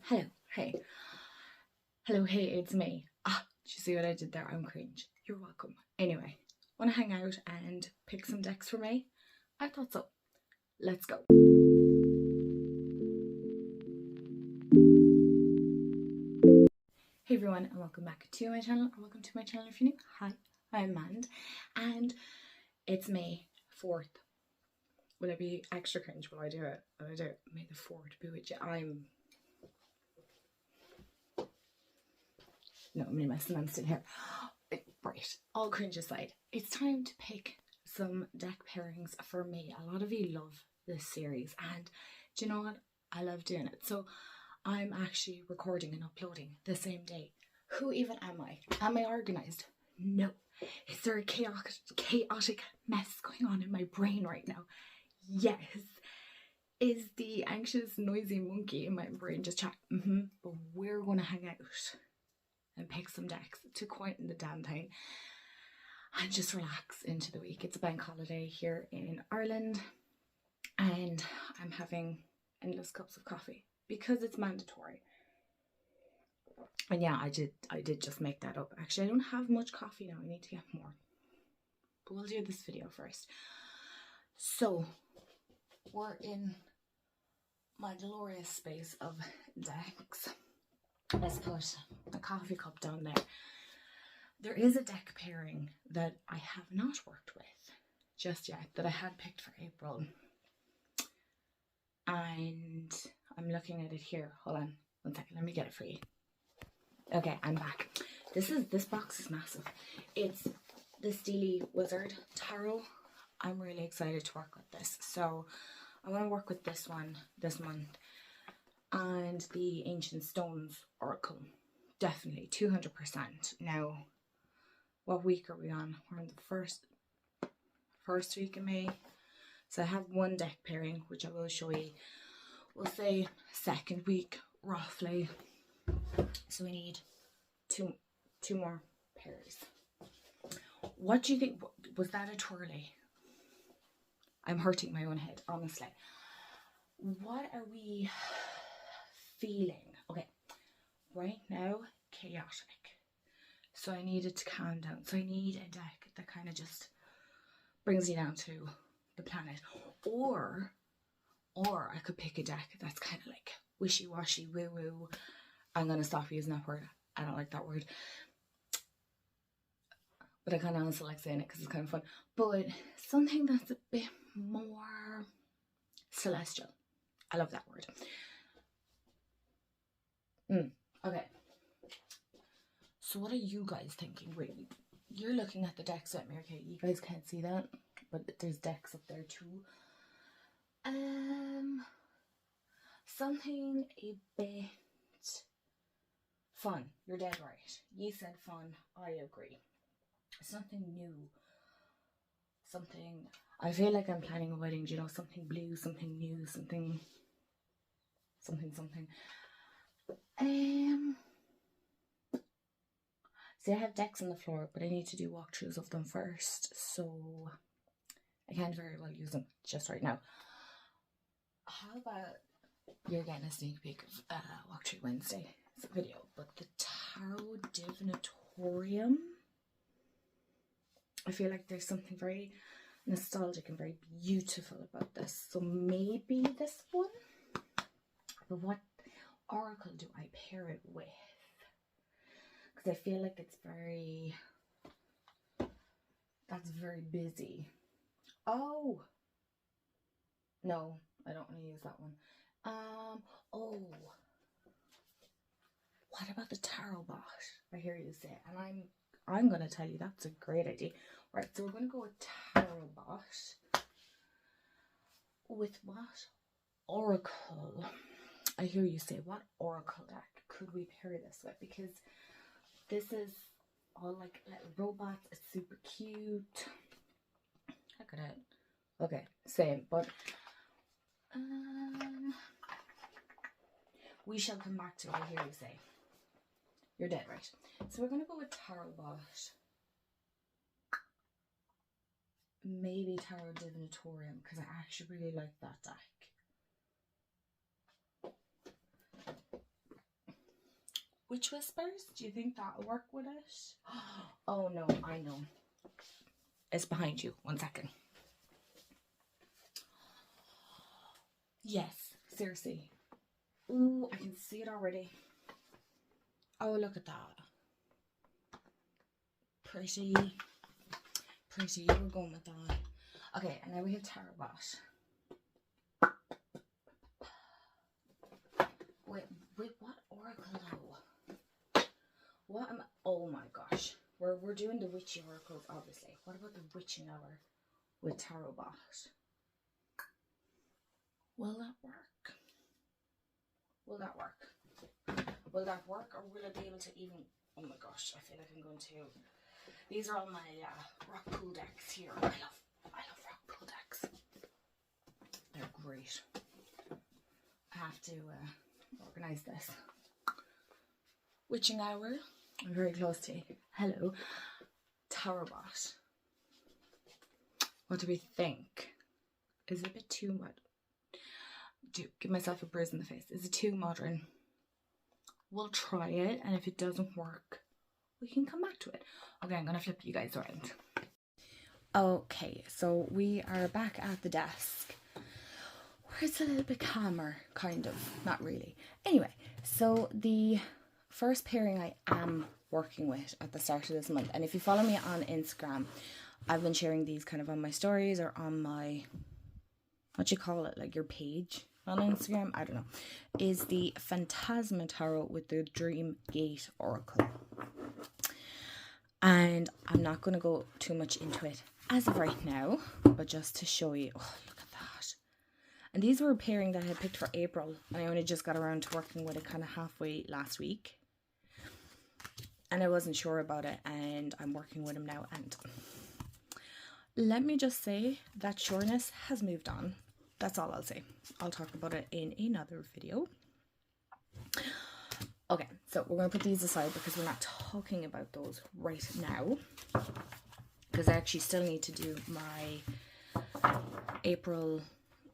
Hello, hey. Hello, hey, it's me. Did you see what I did there? I'm cringe. You're welcome. Anyway, wanna hang out and pick some decks for May? I thought so. Let's go. Hey everyone, and welcome back to my channel, or welcome to my channel if you're new. Hi, I'm Mand, and it's May 4th. Will I be extra cringe? Will I do it? Will I do it? May the 4th be with you. No, I'm messing. I'm still here. Right, all cringe aside, it's time to pick some deck pairings for me. A lot of you love this series, and do you know what? I love doing it. So I'm actually recording and uploading the same day. Who even am I? Am I organized? No. Is there a chaotic mess going on in my brain right now? Yes. Is the anxious, noisy monkey in my brain just chat? But we're going to hang out and pick some decks to quieten the damn thing and just relax into the week. It's a bank holiday here in Ireland, and I'm having endless cups of coffee because it's mandatory. And yeah, I did just make that up. Actually, I don't have much coffee now. I need to get more. But we'll do this video first. So we're in my glorious space of decks. Let's put a coffee cup down there. There is a deck pairing that I have not worked with just yet that I had picked for April. And I'm looking at it here. Hold on one second, let me get it for you. Okay, I'm back. This box is massive. It's the Steely Wizard Tarot. I'm really excited to work with this. So I want to work with this one this month. And the Ancient Stones Oracle. Definitely, 200%. Now, what week are we on? We're on the first week of May. So I have one deck pairing, which I will show you. We'll say second week, roughly. So we need two more pairs. What do you think? Was that a twirly? I'm hurting my own head, honestly. What are we feeling? Okay, right now, chaotic. So I need it to calm down. So I need a deck that kind of just brings you down to the planet. Or I could pick a deck that's kind of like wishy-washy, woo-woo. I'm going to stop using that word. I don't like that word. But I kind of also like saying it because it's kind of fun. But something that's a bit more celestial. I love that word. Okay. So what are you guys thinking? Wait, you're looking at the decks at me, okay? You guys can't see that, but there's decks up there too. Something a bit fun. You're dead right. You said fun. I agree. Something new. Something. I feel like I'm planning a wedding. You know, something blue, something new, something. See, I have decks on the floor, but I need to do walkthroughs of them first, so I can't very well use them just right now. How about you're getting a sneak peek of Walkthrough Wednesday video, but the Tarot Divinatorium, I feel like there's something very nostalgic and very beautiful about this, so maybe this one. But what oracle do I pair it with? Because I feel like it's that's very busy. Oh no, I don't want to use that one. Oh, what about the Tarot Bot? I hear you say, and I'm gonna tell you that's a great idea. Right, so we're gonna go with Tarot Bot. With what oracle? I hear you say, what oracle deck could we pair this with? Because this is all like little robots. It's super cute. Look at it. Okay, same, but we shall come back to it. I hear you say. You're dead right. So we're gonna go with Tarot Bot. Maybe Tarot Divinatorium, because I actually really like that deck. Witch Whispers. Do you think that'll work with it? Oh no, I know. It's behind you. 1 second. Yes, seriously. Ooh, I can see it already. Oh, look at that. Pretty. Pretty. We're going with that. Okay, and now we have Tarot Bot. Wait, what oracle though? What am I? Oh my gosh. We're doing the witchy oracles, obviously. What about the witching hour with Tarot Bot? Will that work? Will that work? Will that work, or will I be able to even... Oh my gosh, I feel like I'm going to... These are all my rock pool decks here. I love rock pool decks. They're great. I have to organise this. Witching hour. I'm very close to it. Hello. Tarot Bot. What do we think? Is it a bit too much? Give myself a bruise in the face. Is it too modern? We'll try it, and if it doesn't work, we can come back to it. Okay, I'm gonna flip you guys around. Okay, so we are back at the desk, where it's a little bit calmer, kind of. Not really. Anyway, so the first pairing I am working with at the start of this month, and if you follow me on Instagram, I've been sharing these kind of on my stories or on my, what you call it, like your page on Instagram, I don't know, is the Phantasma Tarot with the Dream Gate Oracle. And I'm not going to go too much into it as of right now, but just to show you, oh, look at that. And these were a pairing that I had picked for April, and I only just got around to working with it kind of halfway last week. And I wasn't sure about it, and I'm working with them now, and let me just say that sureness has moved on. That's all I'll say. I'll talk about it in another video. Okay, so we're going to put these aside because we're not talking about those right now. Because I actually still need to do my April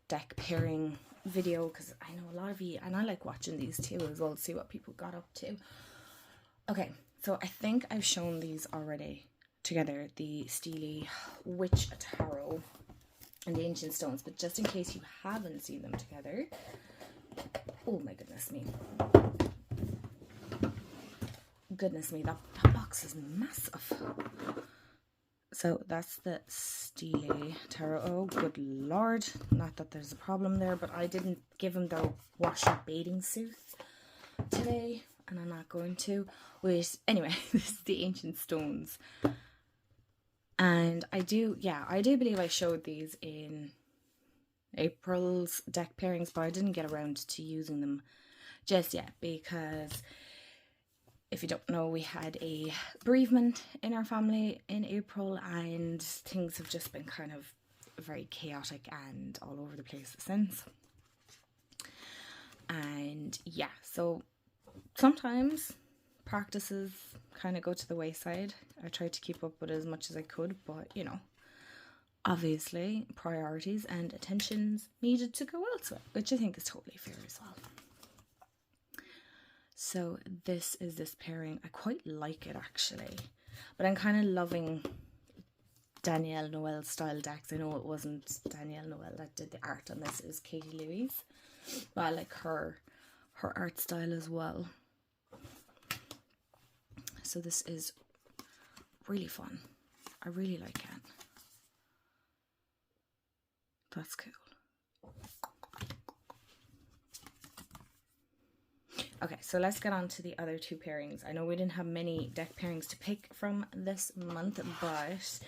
deck pairing video. Because I know a lot of you, and I like watching these too as well to see what people got up to. Okay, so I think I've shown these already together. The Steely Witch Tarot and the Ancient Stones, but just in case you haven't seen them together, oh my goodness me, that box is massive. So that's the Steely Tarot. Oh good lord, not that there's a problem there, but I didn't give him the washer bathing suit today, and I'm not going to. Wait, anyway, this is the Ancient Stones. And I do believe I showed these in April's deck pairings, but I didn't get around to using them just yet because, if you don't know, we had a bereavement in our family in April, and things have just been kind of very chaotic and all over the place since. And yeah, so sometimes practices kind of go to the wayside. I tried to keep up with as much as I could, but you know, obviously priorities and attentions needed to go elsewhere, which I think is totally fair as well. So this is this pairing. I quite like it actually, but I'm kind of loving Danielle Noel style decks. I know it wasn't Danielle Noel that did the art on this, it was Katie Louise, but I like her art style as well. So this is really fun. I really like it. That's cool. Okay, so let's get on to the other two pairings. I know we didn't have many deck pairings to pick from this month, but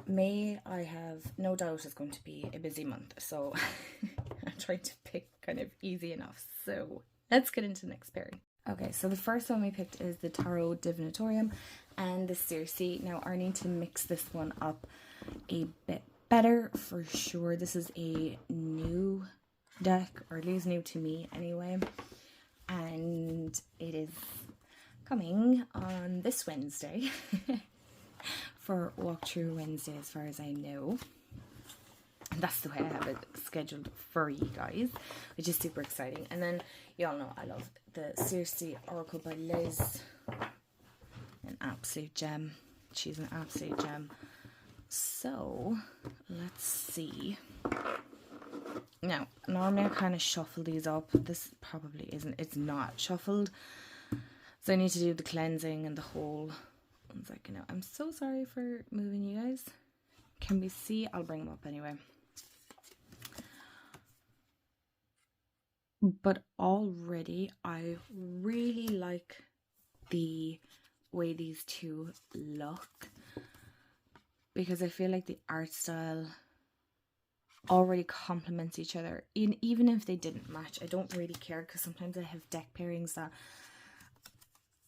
May, I have no doubt, is going to be a busy month. So I'm trying to pick kind of easy enough. So let's get into the next pairing. Okay, so the first one we picked is the Tarot Divinatorium and the Circe. Now I need to mix this one up a bit better for sure. This is a new deck, or at least new to me anyway. And it is coming on this Wednesday for Walkthrough Wednesday as far as I know. that's the way I have it scheduled for you guys, which is super exciting. And then you all know I love the Circe Oracle by Liz. An absolute gem. She's an absolute gem. So let's see. Now, normally I kind of shuffle these up. This probably isn't. It's not shuffled. So I need to do the cleansing and the whole. One second now. I'm so sorry for moving you guys. Can we see? I'll bring them up anyway. But already I really like the way these two look, because I feel like the art style already complements each other. Even if they didn't match, I don't really care, because sometimes I have deck pairings that,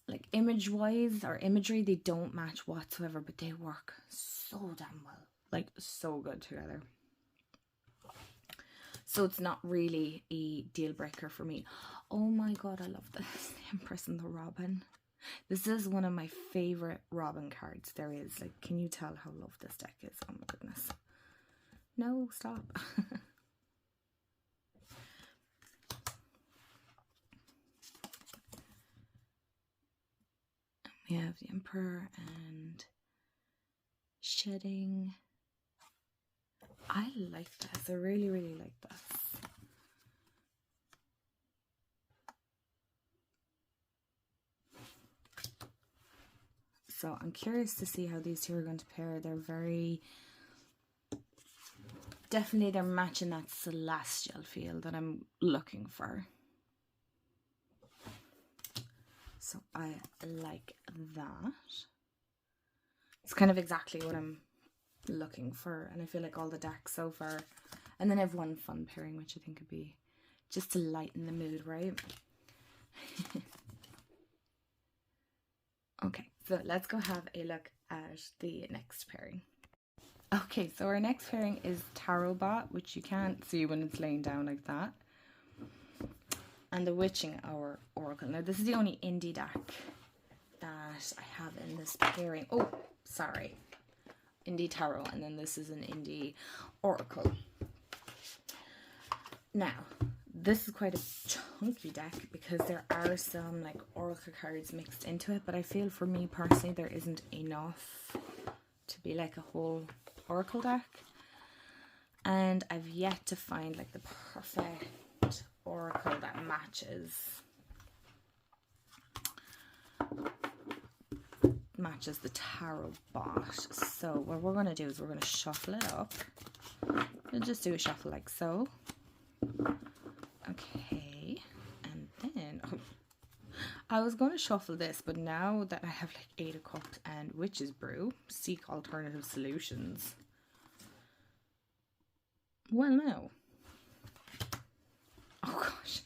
like, image wise or imagery, they don't match whatsoever, but they work so damn well, like so good together. So it's not really a deal breaker for me. Oh my god, I love this. The Empress and the Robin. This is one of my favorite Robin cards there is. Like, can you tell how loved this deck is? Oh my goodness. No, stop. We have the Emperor and Shedding. I like this. I really, really like this. So I'm curious to see how these two are going to pair. They're very... Definitely they're matching that celestial feel that I'm looking for. So I like that. It's kind of exactly what I'm looking for, and I feel like all the decks so far. And then I have one fun pairing, which I think would be just to lighten the mood, right? Okay, so let's go have a look at the next pairing. Okay, so our next pairing is Tarot Bot, which you can't see when it's laying down like that, and the Witching Hour Oracle. Now this is the only indie deck that I have in this pairing. Oh, sorry. Indie Tarot, and then this is an indie Oracle. Now, this is quite a chunky deck because there are some like Oracle cards mixed into it, but I feel for me personally there isn't enough to be like a whole Oracle deck. And I've yet to find like the perfect Oracle that matches the Tarot Bot. So what we're going to do is we're going to shuffle it up. We'll just do a shuffle like so. Okay, and then I was going to shuffle this, but now that I have like 8 of Cups and Witch's Brew, seek alternative solutions. Well, no. Oh gosh.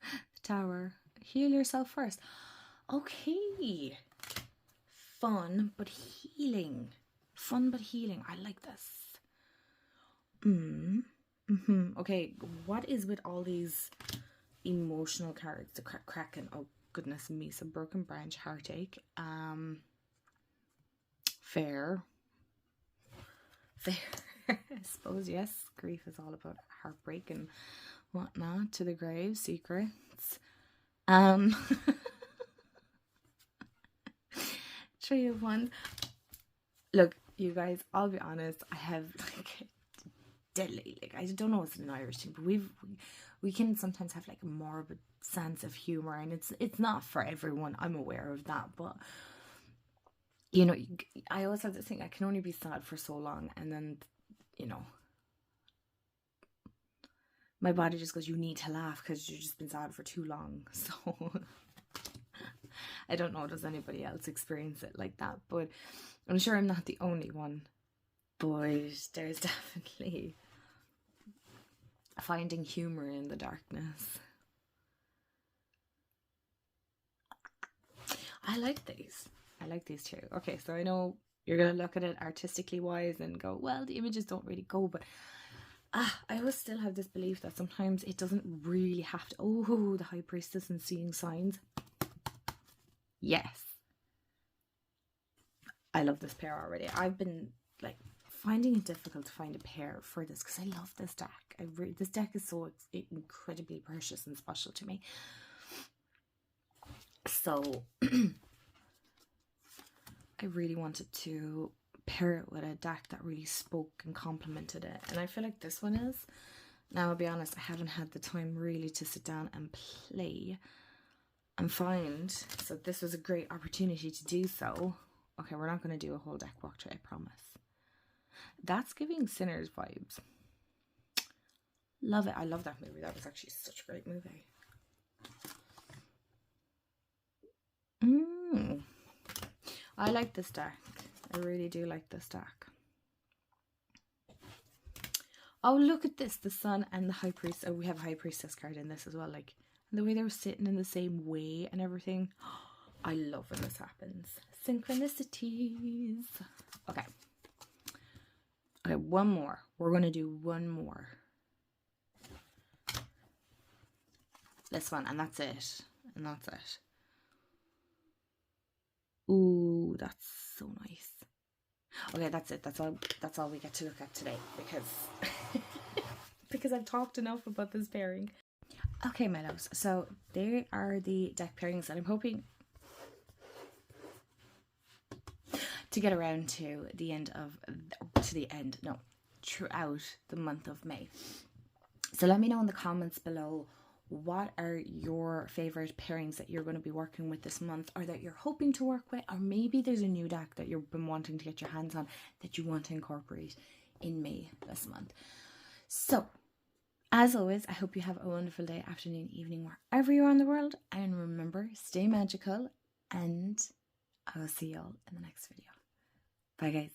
The Tower. Heal yourself first. Okay. Fun but healing. Fun but healing. I like this. Okay, what is with all these emotional cards? The Kraken. Oh goodness me. So Broken Branch, Heartache. Fair. I suppose, yes. Grief is all about heartbreak and whatnot. To the Grave, Secrets. Three of Wands. Look, you guys, I'll be honest, I have like deadly, like, I don't know if it's an Irish thing, but we can sometimes have like a morbid sense of humor, and it's not for everyone. I'm aware of that, but you know, I always have this thing, I can only be sad for so long, and then, you know, my body just goes, you need to laugh because you've just been sad for too long. So I don't know, does anybody else experience it like that? But I'm sure I'm not the only one. But there's definitely finding humor in the darkness. I like these. I like these too. Okay, so I know you're going to look at it artistically wise and go, well, the images don't really go, but I always still have this belief that sometimes it doesn't really have to. Oh, the High Priestess and Seeing Signs. Yes. I love this pair already. I've been like finding it difficult to find a pair for this because I love this deck. This deck is so incredibly precious and special to me. So I really wanted to pair it with a deck that really spoke and complemented it. And I feel like this one is. Now, I'll be honest, I haven't had the time really to sit down and play and find. So this was a great opportunity to do so. Okay, we're not going to do a whole deck walkthrough, I promise. That's giving Sinners vibes. Love it. I love that movie. That was actually such a great movie. I like this deck. I really do like this deck. Oh, look at this. The Sun and the High Priestess. Oh, we have a High Priestess card in this as well. Like, the way they were sitting in the same way and everything. I love when this happens. Synchronicities. Okay. Okay, one more. We're going to do one more. This one, and that's it. And that's it. Ooh, that's so nice. Okay, that's it. That's all we get to look at today because because I've talked enough about this pairing. Okay, my loves. So there are the deck pairings that I'm hoping to get around to the end of throughout the month of May. So let me know in the comments below, what are your favorite pairings that you're going to be working with this month, or that you're hoping to work with, or maybe there's a new deck that you've been wanting to get your hands on that you want to incorporate in May this month. So as always, I hope you have a wonderful day, afternoon, evening, wherever you are in the world, and remember, stay magical, and I will see y'all in the next video. Bye guys.